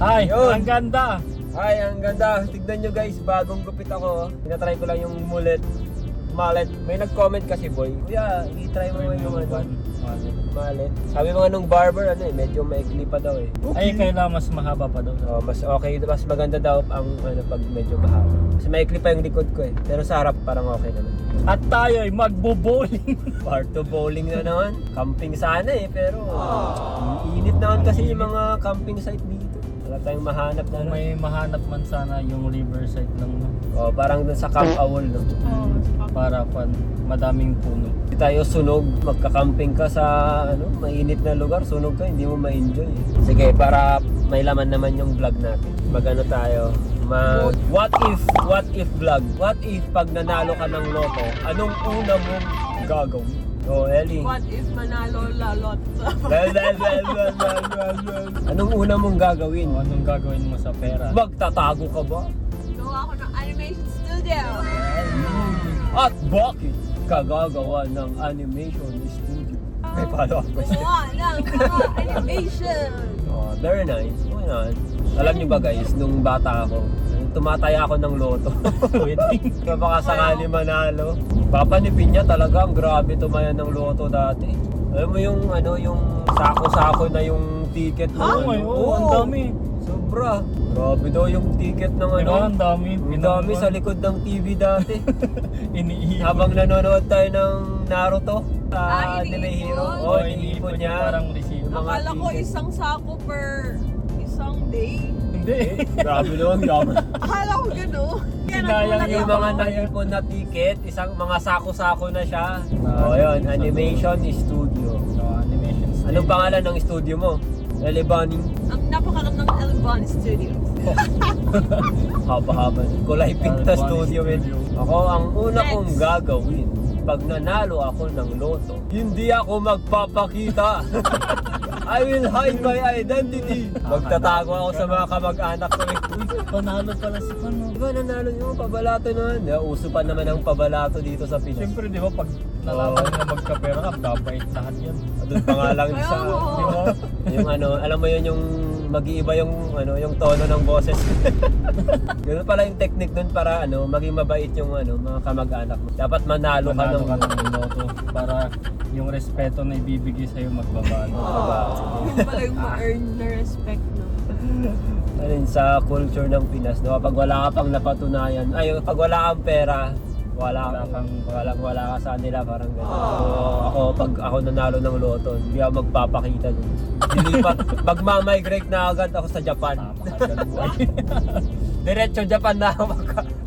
Ay, Yun. ang ganda. Ay, ang ganda. Tignan nyo guys, bagong gupit ako. Tinatry ko lang yung mullet. May nag-comment kasi boy, kuya, i-try mo nga yung ano, mallet. Sabi mga nung barber, medyo maikli pa daw eh. Ay, kailangan mas mahaba pa daw. Oh, mas okay, mas maganda daw ang pag medyo mahaba. Kasi maikli pa yung likod ko eh. Pero sa harap parang okay naman. At tayo ay magbo-bowling. Part to bowling na naman. Camping sana eh, pero init naman kasi yung mga camping site dito. Wala tayong mahanap na. Kung may mahanap man sana yung riverside lang, no? Oh, parang dun sa Camp Awol, no? Para madaming puno. Hindi tayo sunog, magka-camping ka sa mainit na lugar, sunog ka, hindi mo ma-enjoy. Sige, para may laman naman yung vlog natin. Magano tayo? What if vlog? What if pag nanalo ka ng loto, anong una mong gagawin? Oh, Ellie. What if manalo lalot? Anong una mong gagawin? Anong gagawin mo sa pera? Magtatago ka ba? Gawa ako ng animation studio. At bakit ka gagawa ng animation studio? May follow-up question. Gawa ng mga animation. Oh, very nice. Why not? Alam niyo ba guys, nung bata ako, tumataya ako ng loto. Waiting. Kaya baka sakali manalo. Papanipin niya talaga, ang grabe tumaya ng loto dati. Alam mo yung yung sako-sako na yung ticket na Oo, ang dami. Sobra. Grabe daw yung ticket ng Diba, ang dami. Ang dami sa likod ng TV dati. Iniihip. Habang nanonood tayo ng Naruto, Anime iniipon? Hero. Oo, Oh, iniipon niya. Parang receipt. Mga Akala ko ticket. isang sako per isang day. Hindi. Grabe naman, yaman. Akala ko gano'n. Kaya Sinayang nagulat Yung ako. mga naipon na ticket, isang mga sako-sako na siya. Ah, Yun, sa- Animation Studio. So, animation studio. Anong pangalan ng studio mo? Elebani. Ang napakagandang Elbon Studio. Haba-haba. Kulay pink na Elbani studio, men. Studio. Ako, ang una Next. kong gagawin, pag nanalo ako ng loto, hindi ako magpapakita. I will hide my identity. Magtatago ako sa mga kamag-anak ko. Panalo pala si Pano. Diba nanalo nyo, pabalato naman. Uso pa naman ang pabalato dito sa Pinas. Siyempre, di ba, pag nalaman na magkapera ka, babait lahat yan. Doon pa nga lang sa Oo. Di ba? yung alam mo yun yung mag-iiba yung yung tono ng boses. Ganun pala yung technique doon para maging mabait yung mga kamag-anak mo. Dapat manalo ka Panalo ng ka ng loto para yung respeto na ibibigay sa'yo magbabago. Yun pala yung ma-earn na respect, no? Ayun, sa culture ng Pinas, no, pag wala ka pang napatunayan, pag wala kang pera, wala ka sa nila, parang gano'n. So, pag ako nanalo ng loto, hindi ako magpapakita dun. Dilipat, magmamigrate na agad ako sa Japan. Tama ka dyan, boy. Diretso Japan na ako,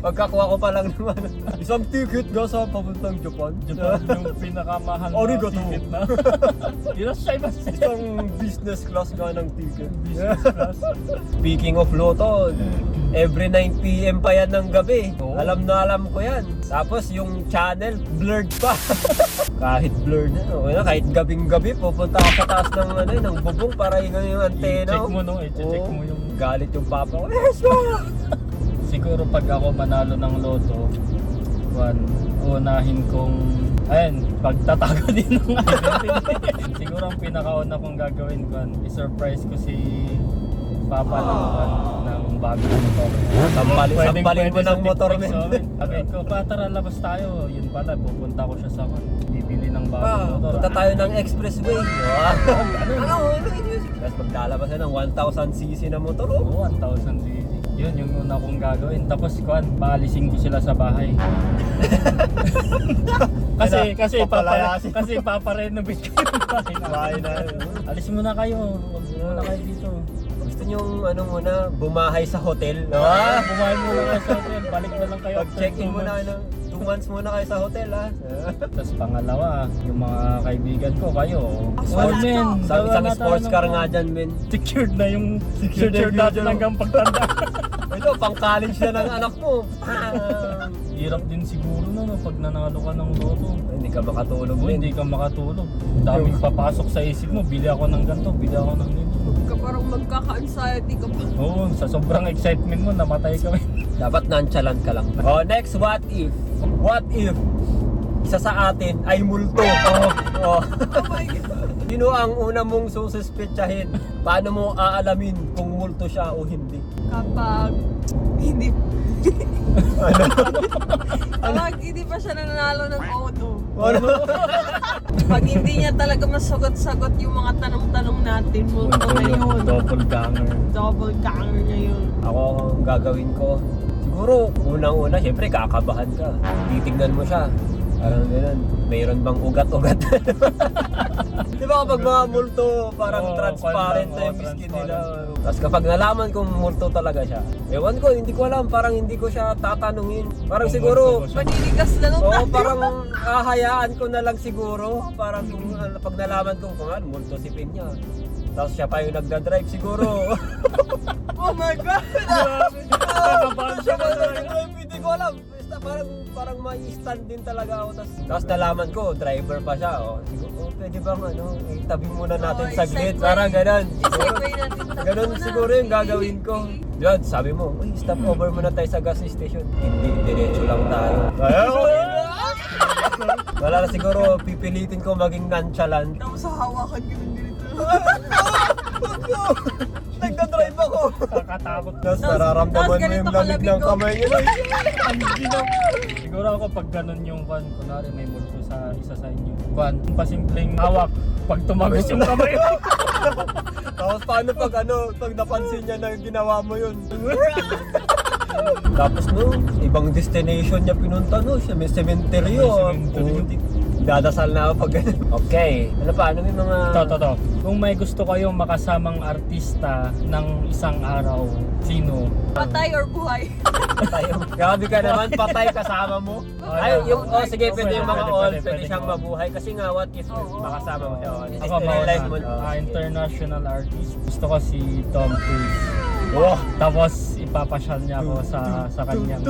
pagkakuha ko pa lang naman. Isang ticket ga sa papuntang Japan. Japan yung pinakamahal na Arigato. ticket na. Irashay ba siya? Isang business class nga ng ticket. Business class. Speaking of loto, every 9 PM pa yan ng gabi. Oo. Alam ko yan. Tapos yung channel, blurred pa. Kahit blurred kahit gabing-gabi, pupunta ako sa taas ng bubong para yung antena. I-check mo, no? I-check Oo. mo yung... Galit yung papa ko. Yes, ma! Siguro pag ako manalo ng loto, unahin kong... Ayun, pagtatago din ng identity. Siguro ang pinakauna kong gagawin i-surprise ko si Papa ng bagong motor. Sampalin mo ng motor, men. Sabihin ko, tara labas tayo. Yun pala, pupunta ko siya sa bibili ng bagong motor. Punta tayo ng expressway. Tapos maglalabas na ng 1,000cc na motor. Oo, 1,000 cc. Yun yung una kong gagawin. Tapos paalisin ko sila sa bahay. kasi paparenovate ko yung bahay na. Alis muna kayo. Huwag muna kayo dito. Gusto nyong muna, bumahay sa hotel, no? Bumahay muna kayo sa hotel. Balik na lang kayo. Pag-check-in muna, 2 months muna kayo sa hotel, ha? Tapos pangalawa, yung mga kaibigan ko, kayo. Wala men, to. Isang sports car nga dyan, men. Secured na yung secured Secured natin na. hanggang pagtanda. Ito, pang college na ng anak mo. Hirap din siguro no, pag nanalo ka ng loto. Hindi ka makatulog, Kung men. hindi ka makatulog. Daming papasok sa isip mo, bili ako ng ganito, bili ako ng nito. Parang magkaka-anxiety ka pa. Oo, sa sobrang excitement mo, namatay kami. Dapat nonchalant ka lang. Next, what if? What if isa sa atin ay multo? Oh my God. Hindi Sino ang una mong sususpetsahin? Paano mo aalamin kung multo siya o hindi? Kapag hindi kapag hindi pa siya nananalo ng auto. Ano? Pag hindi niya talaga masagot-sagot yung mga tanong-tanong natin, multo na yun. Doppelganger. Double ganger niya yun. Ako, ang gagawin ko, siguro, unang-una, syempre, kakabahan ka. Titignan mo siya. Parang gano'n, mayroon bang ugat-ugat? Di ba kapag mga multo, parang Oo, transparent na parang, yung skin transparent. nila. Tapos kapag nalaman kung multo talaga siya, ewan ko, hindi ko alam, parang hindi ko siya tatanungin. Parang Kung siguro, multo ba siya? Maninigas na nung oo, parang hahayaan ko na lang siguro. Parang kung pag nalaman ko kung ano, multo si Pinya. Tapos siya pa yung nagdadrive siguro. Oh my God! Nakabahan siya Siya na pa talaga. nagdadrive, hindi ko alam. Basta parang may stand din talaga ako. Tapos nalaman ko, driver pa siya. Oh, siguro, pwede bang itabi muna natin Oo, saglit. i-segue. Parang ganun. I-segue natin. Ganun siguro yung gagawin ko. Diyan, sabi mo, uy, stop over muna tayo sa gas station. Hindi, diretso lang tayo. Wala na siguro, pipilitin ko maging nonchalant. Tapos hawakan ko ng ganito. Nagdadrive ako. Kakatakot. Tapos Tapos nararamdaman mo ganito yung lamig kalabig ng ko. kamay niya. Siguro ako pag ganun yung van, kunwari may multo sa isa sa inyo. Van, pasimpleng hawak. Pag tumagos yung kamay mo. Tapos paano pag napansin niya na ginawa mo yun? Tapos ibang destination niya pinunta siya may cementerio. May cementerio. Dadasal na ako pag ganun. Okay, ano pa? Ano may mga... Ito. Kung may gusto kayong makasamang artista ng isang araw, sino? Patay or buhay? tayo. Grabe ka naman, patay kasama mo. Ay, sige, pwede yung mga all, pwede siyang mabuhay. Kasi nga, what if makasama mo siya? Ako Life mo. international artist. Gusto ko si Tom Cruise. Oh! Tapos ipapasyal niya ako sa kanyang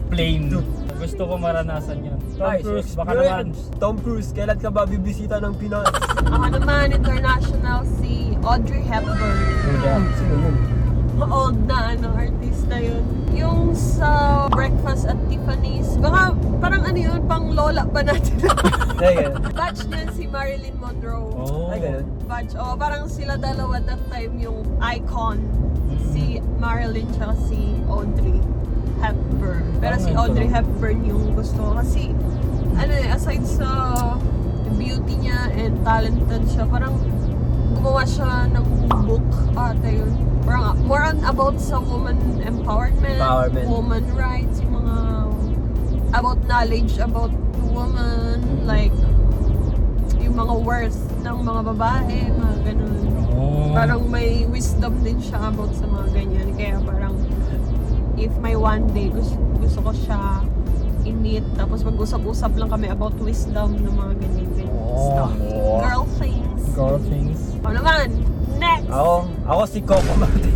plane. Gusto ko maranasan yan. Tom Nice Cruise, baka naman. Tom Cruise, kailan ka ba bibisita ng Pinas? Ako naman, international, si Audrey Hepburn. Sino yun? Old na artista yun. Yung sa Breakfast at Tiffany's, baka parang ano yun, pang lola pa natin. Ay, Batch nun si Marilyn Monroe. Oh. ay ganun. Batch, parang sila dalawa that time yung icon. Si Marilyn tsaka si Audrey Hepburn. Pero si Audrey Hepburn yung gusto ko. Kasi, aside sa beauty niya and talented siya, parang gumawa siya ng book ata yun. Parang more on about sa woman empowerment, woman rights, yung mga about knowledge about the woman, like yung mga worth ng mga babae, mga ganun. Oh. Parang may wisdom din siya about sa mga ganyan. Kaya parang if may one day gusto ko siya i-meet, tapos mag-usap-usap lang kami about wisdom ng mga ganyan stuff. Oh. Girl things. Girl things. Ano naman? Next! Ako si Coco Martin.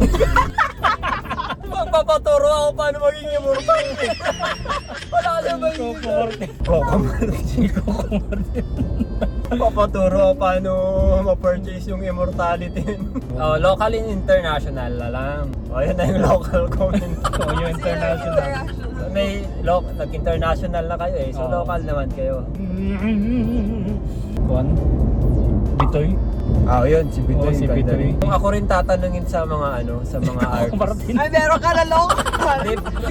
Magpapaturo ako paano maging immortal. Wala ka ba Coco Martin. Coco Martin. Coco Martin. Papaturo ako paano ma-purchase yung immortality. Local and international na lang. Yun na yung local comment. Oh, yung international. May nag-international na kayo eh. So Oo. local naman kayo. Juan? Bitoy? Yun, si Bitoy. Oo, si ganda Bitoy. rin. Kung ako rin tatanungin sa mga sa mga Coco artists. Martin. Ay, meron ka na long!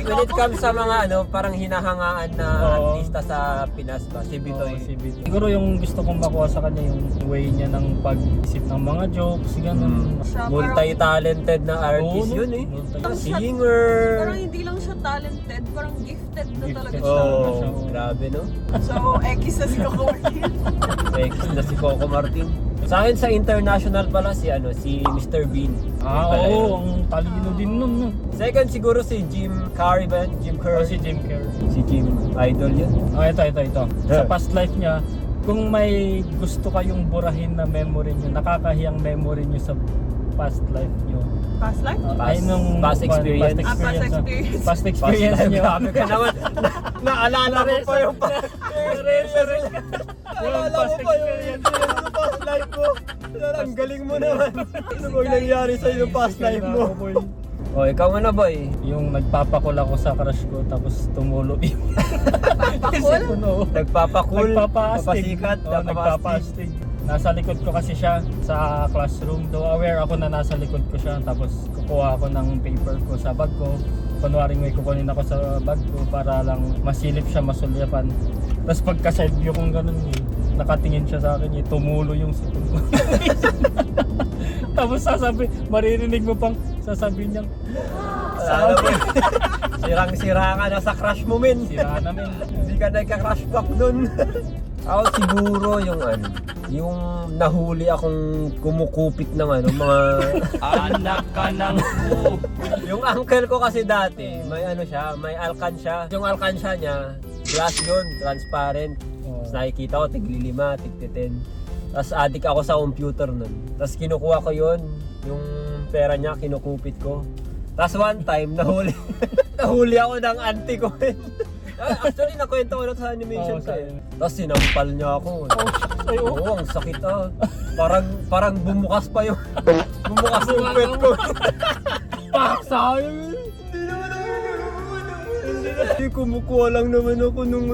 When it comes sa mga parang hinahangaan na Oo. artista sa Pinas ba, si Bitoy. Si Bitoy. Siguro yung gusto kong makuha sa kanya yung way niya ng pag-isip ng mga jokes, ganun. Siya parang- Multi-talented na artist Oo, no? yun eh. Multi- Singer. Parang hindi lang siya talented, parang gifted na talaga Gifted. siya. Oh, grabe no? So, X na si Coco Martin. Ex na si Coco Martin. Sa akin sa international pala si Mr. Bean. Pala yun. Oo, ang talino din nun, no? Second siguro si Jim Carrey ba? Jim Oh, Carrey. si Jim Carrey. Si Jim Idol yun. Ito. Yeah. Sa past life niya, kung may gusto kayong burahin na memory niyo, nakakahiyang memory niyo sa past life niyo. Past life? Past experience. Past experience. Past experience niyo. Grabe ka naman. Naalala mo pa yung Naalala mo pa yung past life mo. Ang galing mo naman. Ano bang nangyari sa yung past life mo? O, ikaw nga na boy. Yung nagpapakul ako sa crush ko tapos tumulo yung Pakul? puno. Nagpapakul, Nagpapastig. papasikat, Oo, nagpapastig. Nasa likod ko kasi siya sa classroom. Though aware ako na nasa likod ko siya. Tapos kukuha ako ng paper ko sa bag ko. Kunwaring may kukunin ako sa bag ko para lang masilip siya, masulyapan. Tapos pagka side view kong ganun eh, nakatingin siya sa akin eh, tumulo yung sipon ko. Tapos maririnig mo pang sasabihin niyang, Ano ba? Sirang-sira ka na sa crush mo, men. sira namin. Hindi ka nagka-crush back dun. Ako siguro yung nahuli akong kumukupit ng mga Anak ka ng po. yung uncle ko kasi dati, may may alkansya. Yung alkansya niya, glass yun, transparent. Tapos nakikita ko, tig-5, tig-10. Tapos addict ako sa computer nun. Tapos kinukuha ko yun, yung pera niya, kinukupit ko. Tapos one time, nahuli ako ng auntie ko. Actually, nakwento ko na sa animation ko eh. Tapos sinampal niya ako. Oo, ang sakit ah. Parang bumukas pa yung pet ko. Paksa! Hindi, kumukuha lang naman ako nung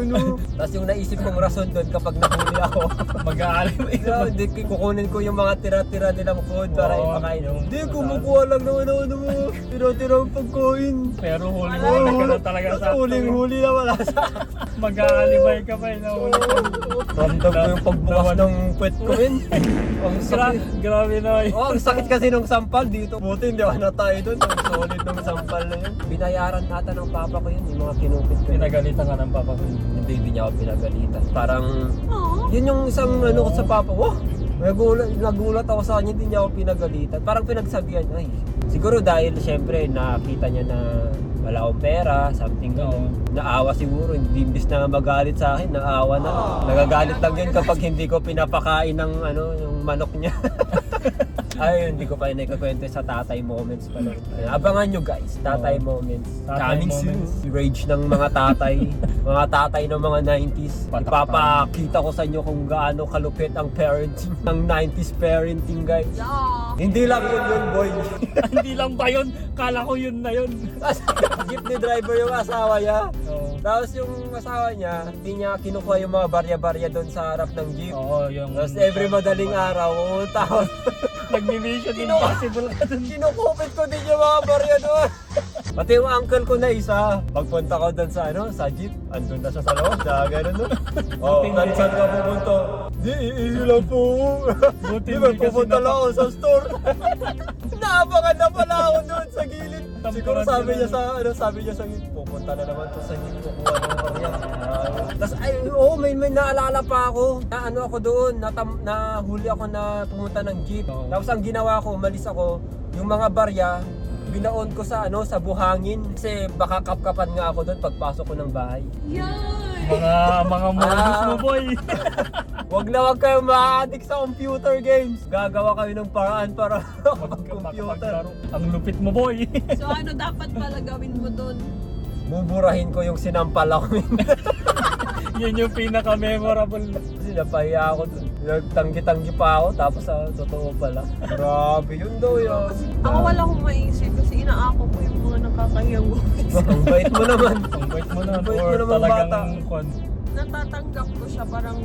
Tapos yung naisip kong rason doon kapag nahuli ako, Mag-aalay ka. hindi, kukunin ko yung mga tira-tira nilang food para Oo, ipakain. yung Hindi, masarap. kumukuha lang naman ako ng mga tira-tirang pagkain. Pero huli-huli ka na talaga sa Huling-huli na wala sa Mag-aalibay ka pa eh. Nahuli ka. Ramdam ko yung pagbukas ng puwet ko rin. Ang sakit. Grabe na eh. Oh, ang sakit kasi nung sampal dito. Buti hindi ako natay doon. Ang solid nung sampal na yun. Binayaran ata ng papa ko yun, yung mga kinupit ko. Pinagalitan ka ng papa ko. Hindi niya ako pinagalitan. Parang, Aww. yun yung isang ko sa papa. Wow! Nagulat ako sa kanya, hindi niya ako pinagalitan. Parang pinagsabihan, ay, siguro dahil syempre nakita niya na wala akong pera, something Oo. Naawa siguro, hindi imbis na magalit sa akin, naawa na. Nagagalit lang yun kapag hindi ko pinapakain ng yung manok niya. Ay, hindi ko pa nagkakwento sa tatay moments pa lang. Abangan nyo guys, tatay moments. Tatay Coming moments. soon. Rage ng mga tatay ng mga 90s. Patak Ipapakita ko sa inyo kung gaano kalupit ang parenting ng 90s parenting guys. Yeah. Hindi lang yun boy. Hindi lang ba yun? Kala ko yun na yun. Jeepney driver yung asawa niya. Oo. Tapos yung asawa niya, hindi niya kinukuha yung mga barya-barya doon sa harap ng jeep. Oo, yung... Tapos every madaling araw, pumunta ako. Nag-mission impossible ka dun. Kinukupit ko din yung mga barya doon. Pati yung uncle ko na isa, pagpunta ko doon sa jeep, andun na siya sa loob, gano'n no? Oh, saan ka pupunta? Di, iihi lang po. Buti Di ba, hindi kasi pupunta lang ako sa store. Naabangan na pala ako doon sa gilid. Siguro sabi niya sa gilid, pupunta na naman to sa gilid, kukuha ng barya. Tapos may naalala pa ako. Ako doon, nahuli ako na pumunta ng jeep. Oo. Tapos ang ginawa ko, umalis ako, yung mga barya, binaon ko sa sa buhangin kasi baka kapkapan nga ako doon pagpasok ko ng bahay. Yay! Mga modus mo boy. Wag kayo ma-addict sa computer games. Gagawa kayo ng paraan para mag-computer. Ang lupit mo boy. So ano dapat pala gawin mo dun? Buburahin ko yung sinampal ako. Yun yung pinaka-memorable. Kasi napahiya ako doon. Nagtanggi-tanggi pa ako tapos totoo pala. Grabe yun daw yun. Ako wala akong maisip kasi inaako ko yung mga nakakahiyang gawin. Ang bait mo naman. Ang bait mo na. Ang bait mo Or naman, talagang bata. Natatanggap ko siya, parang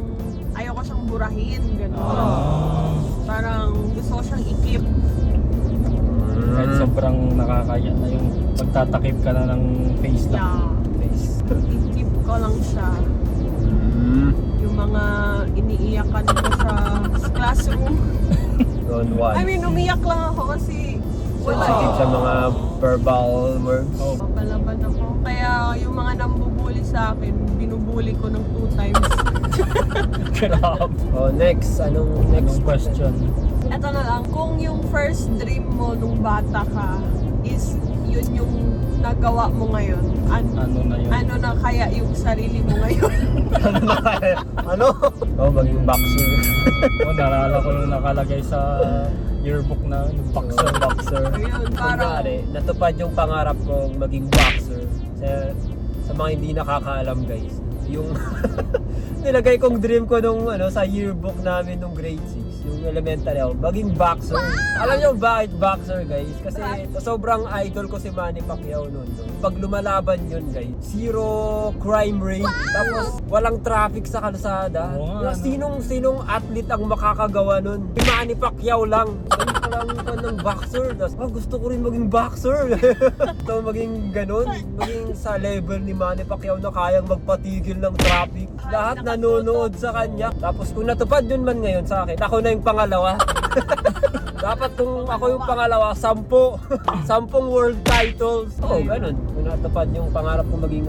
ayoko siyang burahin, gano'n. Parang gusto ko siyang i-keep. Kahit sobrang nakakaya na yung pagtatakip ka na ng face lang. Yeah. Face. I-keep ko lang siya. Yung mga iniiyakan ko sa classroom. Don't want. I mean, umiyak lang ako kasi wala Sakit sa mga verbal words. Oh. Papalaban ako. Kaya yung mga nambubuli sa akin, binubuli ko ng 2 times. Grabe. Oh, next. Anong next Question. Eto na lang, kung yung first dream mo nung bata ka is yun yung nagawa mo ngayon, Ano na yun? ano na kaya yung sarili mo ngayon? Ano? Oh, maging boxer. Naalala ko yung nakalagay sa yearbook na boxer. Ayun, parang Kunyari, natupad yung pangarap kong maging boxer. Sa mga hindi nakakaalam guys, yung nilagay kong dream ko nung sa yearbook namin nung grade 6, yung elementary ako, maging boxer. Alam niyo bakit boxer, guys? Kasi sobrang idol ko si Manny Pacquiao noon. Pag lumalaban yun, guys, zero crime rate. Tapos walang traffic sa kalsada. Oo nga, Sinong athlete ang makakagawa nun? Si Manny Pacquiao lang. Ganun pa lang ko ng boxer. Tapos, gusto ko rin maging boxer. So, maging ganun. Maging sa level ni Manny Pacquiao na kayang magpatigil ng traffic. Lahat nanonood sa kanya. Tapos kung natupad yun man ngayon sa akin, ako na yung pangalawa. Dapat kung ako yung pangalawa, 10 world titles. Oo, ganun. Kung natupad yung pangarap ko maging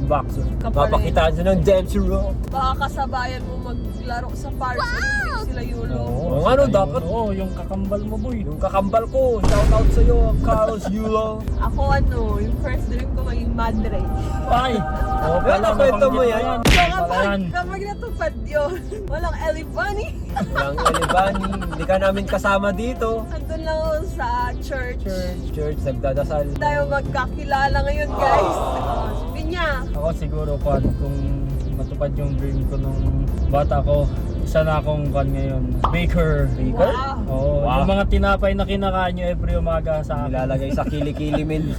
boxer. Mapakitaan siya ng dance roll. Baka kasabayan mo maglaro sa Paris Olympics sila Yulo. Oo, ano, dapat? Oo, yung kakambal mo, boy. Yung kakambal ko, shout out sa'yo, Carlos Yulo. Ako yung first dream ko maging madre. Ay! Oo, Yan, nakwento mo nabanggit yan. So Pala yan. kapag natupad yun, walang Ellie Bunny. Walang Elibani, hindi ka namin kasama dito. Andun lang ako sa church. Church, nagdadasal. Tayo magkakilala ngayon, guys. Sabihin niya, Ako siguro kung matupad yung dream ko nung bata ko, isa na akong ngayon, baker. Baker? wow. Oo, Wow. yung mga tinapay na kinakain nyo every umaga sa akin. Nilalagay sa kilikili min.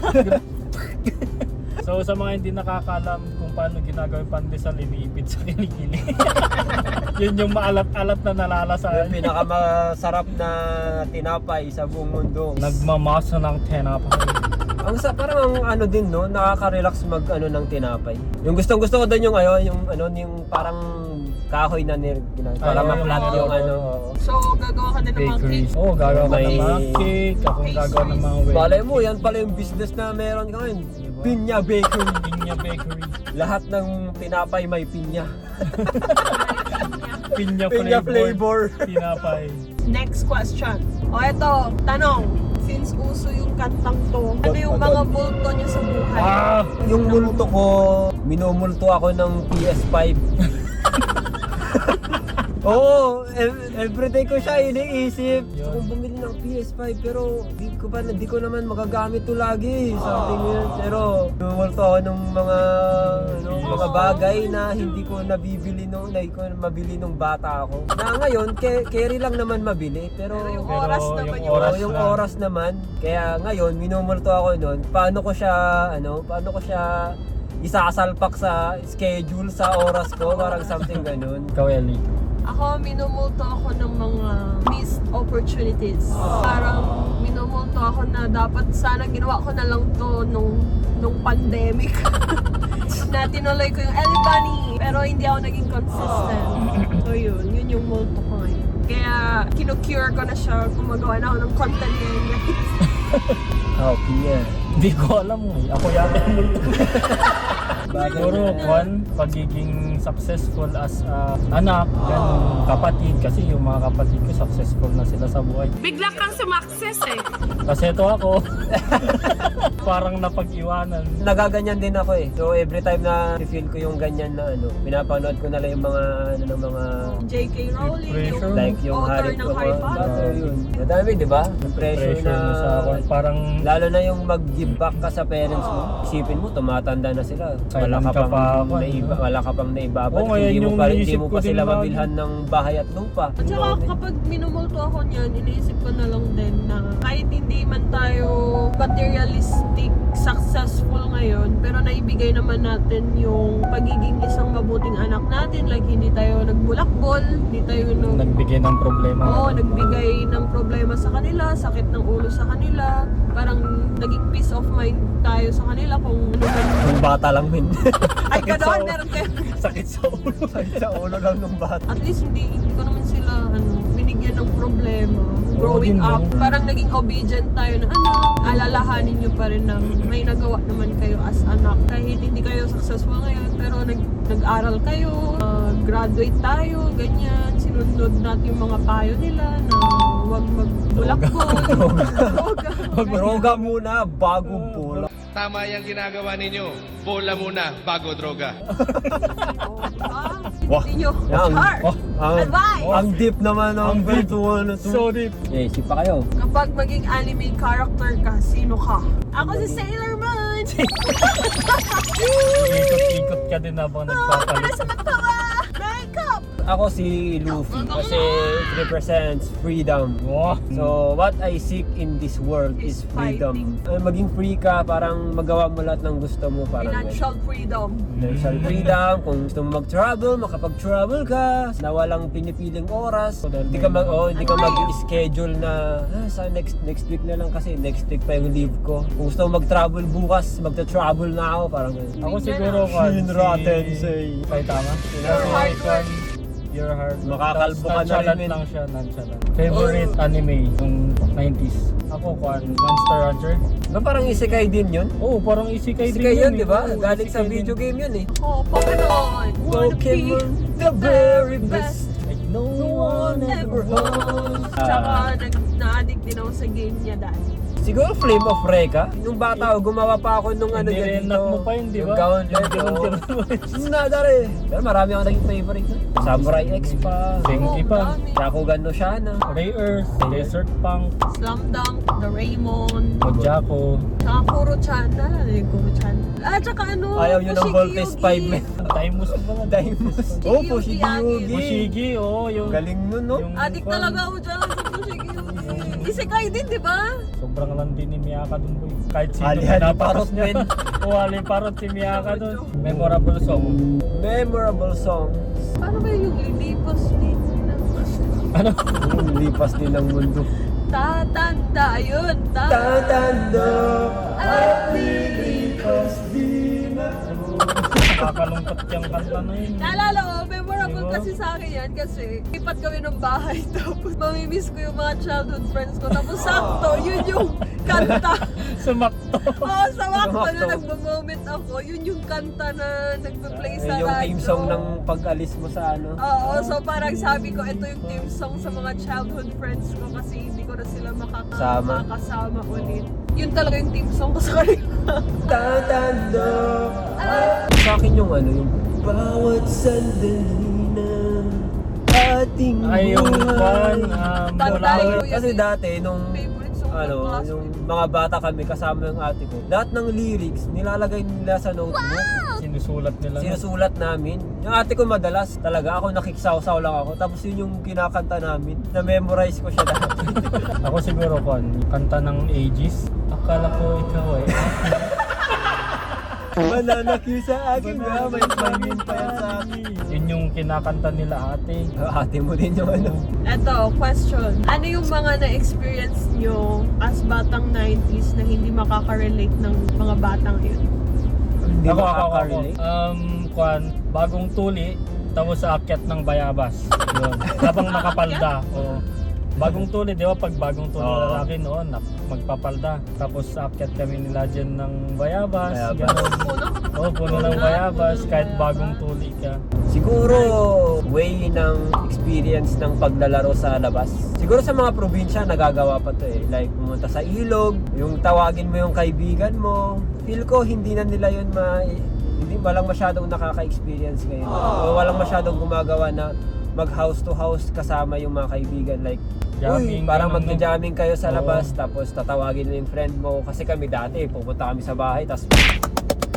So sa mga hindi nakakalam kung paano ginagawa yung pandesal, iniipit sa kilikili. Yun yung maalat-alat na Yung nalalasahan. pinakamasarap na tinapay sa buong mundo. Nagmamasa ng tinapay. Parang ano din, no, nakaka-relax mag ng tinapay. Yung gustong-gusto ko doon yung parang kahoy na para Ay, ma-flat oo, yung oo. So, gagawa ka na ng mga Bakeries. cake. Oo, gagawa ka ng May- mga cake. Akong gagawa ng mga wings. Balay mo, yan pala yung business na meron ka ngayon. Diba? Pinya Bakery. Pinya Bakery. Lahat ng tinapay may pinya. Pinya Pinya flavor. flavor. Tinapay. Next question. O eto, tanong. Since uso yung kantang to, ano yung mga multo niyo sa buhay? Yung multo ko, minumulto ako ng PS5. Oo, everyday ko siya iniisip. Yun. Kung bumili ng PS5 pero di ko naman magagamit to lagi. Sabi yun. Pero minumulto ako ng mga bagay na hindi ko nabibili hindi ko mabili nung bata ako. Na ngayon, carry lang naman mabili. Pero Pero yung Pero oras naman yung yung oras yung lang. oras naman. Kaya ngayon, minumulto ako noon. Paano ko siya isasalpak sa schedule sa oras ko, parang something ganun. Ikaw, Ellie. Ako, minumulto ako ng mga missed opportunities. Parang minumulto ako na dapat sana ginawa ko na lang to nung pandemic. Na tinuloy ko yung Ellie Bunny. Pero hindi ako naging consistent. So yun yung multo ko ngayon. Kaya kinocure ko na siya, gumagawa na ako ng content ngayon, guys. Pinya. Hindi ko alam eh. Ako yata yung multo. Siguro, pagiging successful as anak, ganun, kapatid. Kasi yung mga kapatid ko, successful na sila sa buhay. Bigla kang sumakses eh. Kasi ito ako, parang napag-iwanan. Nagaganyan din ako eh. So every time na feel ko yung ganyan na pinapanood ko na lang yung mga ng mga J.K. Rowling, Pressure. like yung author ng Harry Potter. yun. Madami, di ba? Yung pressure na sa akin. Parang lalo na yung mag-give back ka sa parents mo. Isipin mo, tumatanda na sila. Wala Kailan ka ka pang pa ako, wala ka pang naibabad. Oo, ngayon Hindi mo yung pa naisip ko din sila lagi. mabilhan ng bahay at lupa. At saka kapag minumulto ako niyan, iniisip ko na lang din na kahit hindi man tayo materialistic successful ngayon, pero naibigay naman natin yung pagiging isang mabuting anak natin. Like, hindi tayo nagbulakbol, hindi tayo nagbigay ng problema. Oo, nagbigay ng problema sa kanila, sakit ng ulo sa kanila. Parang naging peace of mind tayo sa kanila kung ano man. Yung bata lang min. Ay, ganoon, meron kayo. Sakit sa ulo. sa ulo lang ng bata. At least hindi ko naman sila binigyan ng problema growing din, up. no? Parang naging obedient tayo na alalahanin nyo pa rin na may nagawa naman kayo as anak. Kahit hindi kayo successful ngayon, pero nag-aral kayo, graduate tayo, ganyan. Sinunod natin yung mga payo nila na huwag magbulakbol. Droga muna bago bola. Tama yung ginagawa ninyo. Bola muna bago droga. Wah. Hindi nyo. Yan. Char! Advice! Ang deep naman Ang ng deep. kwentuhan na to. So deep. Eh, isip pa kayo. Kapag maging anime character ka, sino ka? Ako si Sailor Moon! Ikot-ikot ka din habang Para nagpapalit. sa matawa! Makeup! Ako si Luffy kasi it represents freedom. Wow. So, what I seek in this world is freedom. Maging free ka, parang magawa mo lahat ng gusto mo. Parang Financial freedom. financial freedom. Kung gusto mo mag-travel, makapag-travel ka na walang pinipiling oras. Hindi ka mag-schedule na sa next week na lang kasi next week pa yung leave ko. Kung gusto mo mag-travel bukas, magta-travel na ako. Parang Ako siguro Saitama. Your Heart. Makakalbo ka na rin, Nonchalant men. lang siya, nonchalant. Favorite anime nung 90s. Ako, Monster Hunter. ba parang isekai din yun? Oh, parang isekai din Isekai yun, eh. di ba? Oo, Galing sa isekai video din. game yun eh. Oh, Pokemon. Wanna be the very best. Like no one ever was. Tsaka na-addict din ako sa game niya dati. Siguro Flame of Recca. Nung bata ako, gumawa pa ako nung ano Hindi dyan rin mo pa yun, di ba? Yung gauntlet. Nadari. Pero marami ako naging favorite na. Samurai X pa. Zenki pa. dami. Shakugan no Shana. Ray Earth, Desert Punk, Slam Dunk, Doraemon, Mojako, tsaka Kuro-chan. Naalala yung Kuro-chan. Tsaka ano, Ayaw yun ng Voltes 5 men. Daimos pa na. Daimos. Oh, Fushigi-Yugi. Bushigi, oh, yung... Galing nun, no? yung Addict kwan. talaga ako dyan sa Fushigi-Yugi. Isekai din, di ba? Sobrang landi ni Miyaka dun, boy. Kahit sino Ali pinapatos Parot, niya. men. O Ali Parot si Miyaka dun. Memorable song. Memorable song. Paano ba yung lilipas din ng Ano? Lipas din ng mundo. tatanda? Yun, Tatanda at lilipas din ako. Nakakalungkot yung kanta na yun. Naalala ko, memorable Diba? kasi sa akin yan kasi lipat kami ng bahay tapos mamimiss ko yung mga childhood friends ko tapos sakto, yun yung kanta. Sumakto. Oo, sa wakto na Sumakto. nagmo-moment ako, yun yung kanta na nagpa-play sa Yung radyo. theme song ng pag-alis mo sa ano. Oo, so parang sabi ko, ito yung theme song sa mga childhood friends ko kasi hindi ko na sila makakasama ulit. Yun talaga yung theme song ko sa kanila. Tatanda. Sa akin yung ano, yung bawat sandali na ating Ay, yung kwan. Tanda yun. Kasi dati, nung Favorite song ng ano, class yung ko. mga bata kami kasama yung ate ko, lahat ng lyrics nilalagay nila sa notebook. Sinusulat nila. Sinusulat namin. Yung ate ko madalas, talaga ako nakiksaw-saw lang ako. Tapos yun yung kinakanta namin. Na-memorize ko siya lahat. Ako siguro, kanta ng Aegis. Akala ko ikaw eh. Mananakyu sa akin na may pangin pa yan sa akin. Yun yung kinakanta nila ate. Ate mo din yung ano. Eto, question. Ano yung mga na-experience nyo as batang 90s na hindi makaka-relate ng mga batang yun? Hindi Ako. makaka-relate. Bagong tuli, tapos sa akyat ng bayabas. Yun. Habang nakapalda. O, bagong tuli, di ba? Pag bagong tuli Oo. lalaki noon, magpapalda. Tapos sa akyat kami nila dyan ng bayabas. Bayabas. Ganun. Puno? Oo, puno ng bayabas. Kahit bagong tuli ka. Siguro, way ng experience ng paglalaro sa labas. Siguro sa mga probinsya, nagagawa pa to eh. Like, pumunta sa ilog, yung tawagin mo yung kaibigan mo. Feel ko, hindi na nila yun hindi walang masyadong nakaka-experience ngayon. O walang masyadong gumagawa na mag house to house kasama yung mga kaibigan. Like, Jamming, parang ganun, no? magja-jamming kayo sa Oo. labas, tapos tatawagin mo yung friend mo. Kasi kami dati, pupunta kami sa bahay, tapos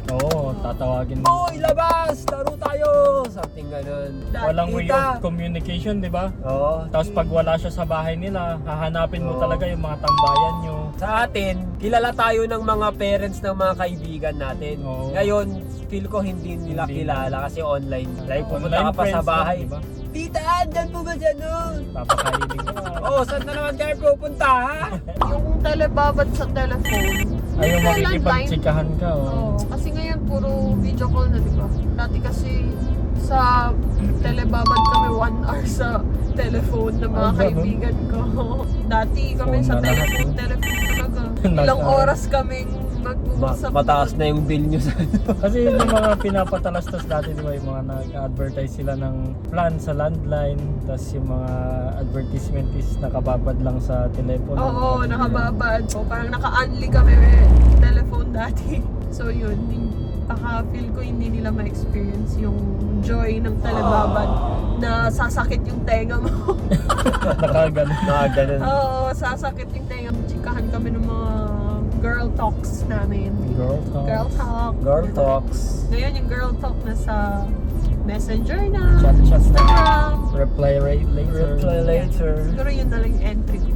Oo, tatawagin mo. Hoy, labas! Laro tayo! Something ganun. Walang way of communication, di ba? Oo. Tapos pag wala siya sa bahay nila, hahanapin mo talaga yung mga tambayan nyo. Sa atin, kilala tayo ng mga parents ng mga kaibigan natin. Oo. Ngayon, feel ko hindi nila Hindi. kilala kasi online. Like, pumunta Online ka pa sa friends bahay. lang, di ba? Tita, andyan po ba dyan nun? Papakainin ka. Oo, saan na naman kayo pupunta, ha? Yung telebabad sa telephone. Ayaw Sa landline. makikipagtsikahan ka. Oo, Oh. kasi ngayon puro video call na, di ba? Dati kasi sa telebabad kami 1 hour sa telephone ng mga Ay, ganun? kaibigan ko. Dati kami Phone sa na lahat, telephone talaga. Nasa- Ilang oras kaming mag-uusap. Mataas na yung bill nyo sa Kasi yung mga pinapatalastas dati, di ba, yung mga nag-advertise sila ng plan sa landline, tapos yung mga advertisement is nakababad lang sa telepono. Oo, nakababad. O, parang naka-unli kami telephone dati. So yun, baka feel ko hindi nila ma-experience yung joy ng telebabad na sasakit yung tenga mo. Nakaganon. ganun. Oo, sasakit yung tenga mo. Chikahan kami ng mga girl talks namin. Girl talk. Girl talk. Girl talks. Ngayon yung girl talk na sa Messenger na, Chat na. Instagram. Reply later. Reply later. Siguro yun na lang yung entry ko.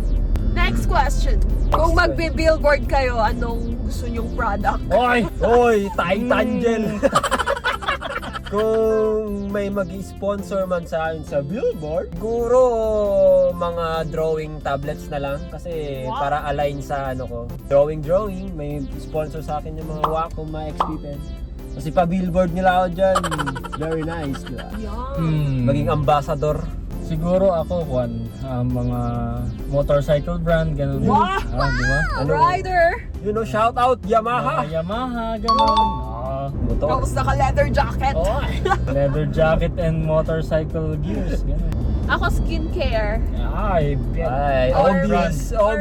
Next question. Kung magbe-billboard kayo, anong gusto nyong product? Oy! Oy, Titan Gel! Kung may mag-sponsor man sa akin sa billboard, siguro mga drawing tablets na lang kasi Wow. para align sa ano ko. Drawing, may sponsor sa akin yung mga Wacom, mga XP Pen. Kasi pa-billboard nila ako dyan. Very nice, diba? Yan. Maging ambassador. Siguro ako, Juan, mga motorcycle brand, ganun. Wow! Di ba? Ano? Rider! You know, shout out Yamaha! Mga Yamaha, ganun. Motor. Tapos naka-leather jacket. Leather jacket and motorcycle gears, ganun. Ako skincare. Ay, Ay, Or- obvious. or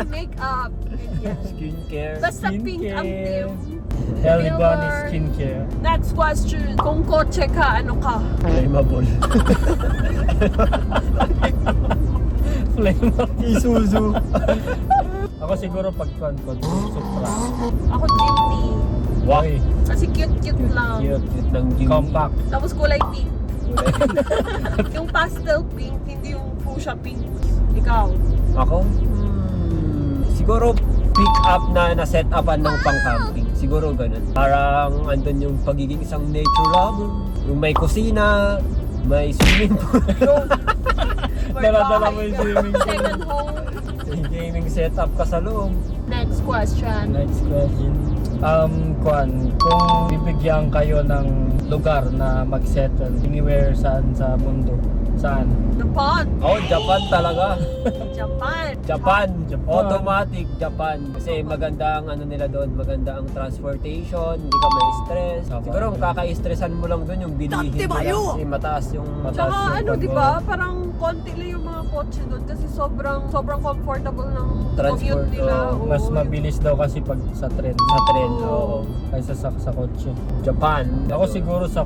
makeup. Ganyan. Skincare. Basta pink ang Skincare. theme. Helly Bunny Billboard. Skincare. Next question. Kung kotse ka, ano ka? Flammable. Flame up. Isuzu. Ako siguro pagkuhan ko, Supra. Ako jeepney. Wow. Kasi cute lang. Cute ng gym. Compact. Tapos kulay pink. Yung pastel pink, hindi yung fuchsia pink. Ikaw? Ako? Siguro pick up na set upan ng pang-camping. Siguro ganun. Parang andun yung pagiging isang nature lover. Yung may kusina, may swimming pool. Dala-dala mo yung swimming pool. Second home. May gaming setup ka sa loob. Next question. Next question. Kung bibigyan kayo ng lugar na mag-settle anywhere saan sa mundo, saan? Japan. Oh, Japan talaga. Japan. Japan. Japan. Automatic Japan. Kasi maganda ang ano nila doon, maganda ang transportation, hindi ka may stress. Tama. Siguro ang kaka-stressan mo lang doon yung bilihin mo lang. Kasi mataas yung Mataas. Tsaka yung ano, pag- di ba? Parang konti lang yung mga kotse doon kasi sobrang comfortable ng Transport, commute nila. oo. Oo. Mas mabilis daw kasi pag sa tren. sa trend. Oo. Kaysa sa kotse. Japan. Ako siguro sa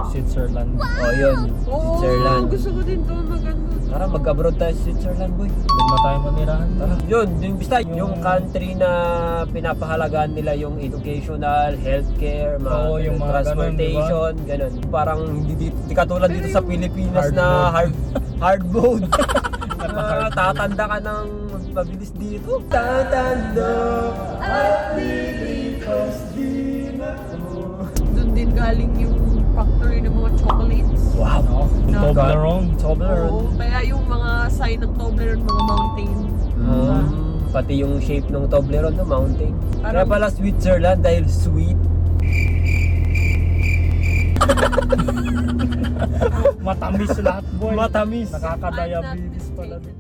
Switzerland. Oh, yun. Oo, Switzerland. gusto ko din doon maganda. Tara, mag-abroad tayo sa Switzerland, boy. Doon na tayo manirahan. Tara. Yun, yung country na pinapahalagaan nila yung educational, healthcare, mga, Oo, yung mga transportation, ganun. Parang hindi katulad dito sa Pilipinas hard na mode. hard mode. Napaka-hard Tatanda ka ng mabilis dito. Tatanda at lilipas din ako. Doon din galing yung factory ng mga chocolates. Wow. No? Toblerone. Toblerone. Oo, kaya yung mga sign ng Toblerone, mga mountain. Pati yung shape ng Toblerone, no, mountain. Kaya Parang- pala Switzerland dahil sweet. Matamis lahat, boy. Matamis. Nakaka-diabetes pala. Not